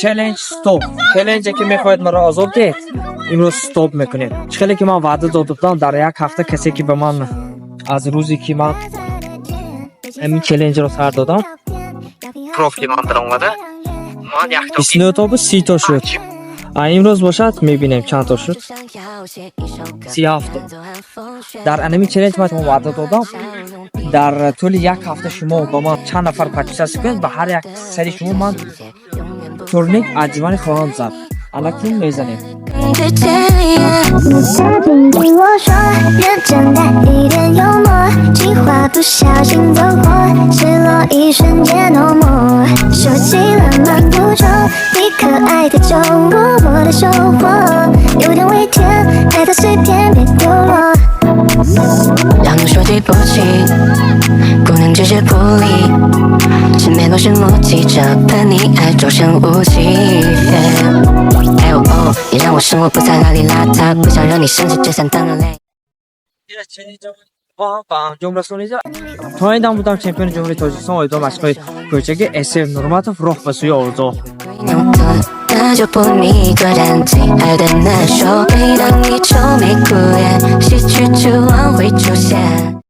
چالش استوب چالنجی که میخواید مرا آزاد دید امروز استوب میکنید. خیلی که من وعده داده بودم در یک هفته کسی که به من از روزی که من همین چالش رو سر دادم پروفیل من در اومده من یک تا 29 تا بود 30 تا شد. امروز باشد میبینیم چند تا شد. 37 تا. در انمی چالش من وعده دادم در طول یک هفته شما با من چند نفر پاکیزه کنید به هر یک سری شما من تورنیک عجیبانی خواهم زد. الان میزنیم. 听我说，认真带一点幽默，计划不小心走火，失落一瞬间落寞，收起了漫不中，你可爱的酒窝，我的收获，有点微甜，爱的碎片别丢落。让我说对不起，不能只是不理，身边都是默契，这般你爱就像武器。哎哦哦，你让我生活不再邋里邋遢，不想让你生气，只想当人类。 تا این دم بودم چمپیون جمهوری تاجیکستان و ادامه مشقای کوچکی SF نورماتوف راه به سوی آرزو. 那就不你一个人最爱的那首，每当你愁眉苦脸，喜剧就往回出现。